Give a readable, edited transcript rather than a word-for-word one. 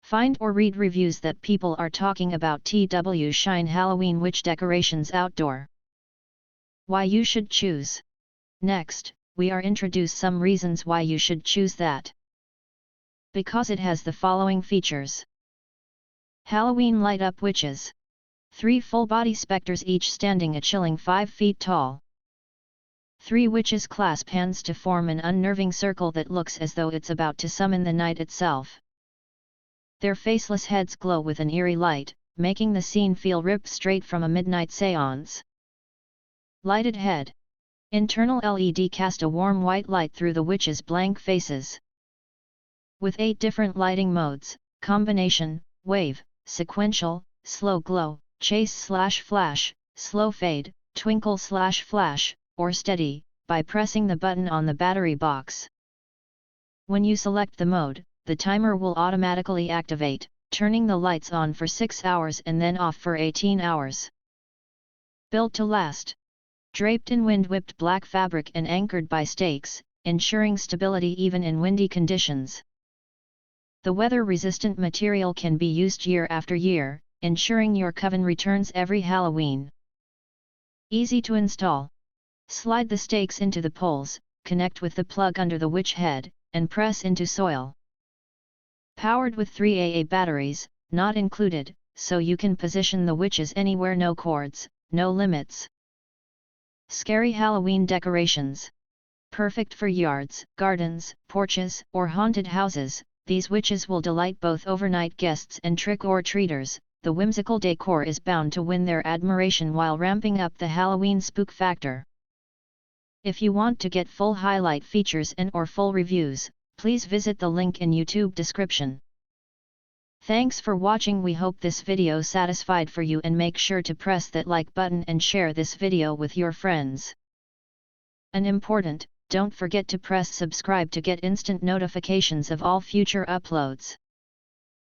Find or read reviews that people are talking about TW Shine Halloween witch decorations outdoor. Why you should choose. Next, we are introduce some reasons why you should choose that. Because it has the following features. Halloween light up witches. 3 full-body specters each standing a chilling 5 feet tall. 3 witches clasp hands to form an unnerving circle that looks as though it's about to summon the night itself. Their faceless heads glow with an eerie light, making the scene feel ripped straight from a midnight seance. Lighted head. Internal LED cast a warm white light through the witches' blank faces. With 8 different lighting modes, combination, wave, sequential, slow glow, chase/flash, slow fade, twinkle/flash, or steady, by pressing the button on the battery box. When you select the mode, the timer will automatically activate, turning the lights on for 6 hours and then off for 18 hours. Built to last. Draped in wind-whipped black fabric and anchored by stakes, ensuring stability even in windy conditions. The weather-resistant material can be used year after year, ensuring your coven returns every Halloween. Easy to install. Slide the stakes into the poles, connect with the plug under the witch head, and press into soil. Powered with 3 AA batteries, not included, so you can position the witches anywhere. No cords, no limits. Scary Halloween decorations. Perfect for yards, gardens, porches, or haunted houses, these witches will delight both overnight guests and trick-or-treaters. The whimsical decor is bound to win their admiration while ramping up the Halloween spook factor. If you want to get full highlight features and/or full reviews, please visit the link in YouTube description. Thanks for watching. We hope this video satisfied for you, and make sure to press that like button and share this video with your friends. And important, don't forget to press subscribe to get instant notifications of all future uploads.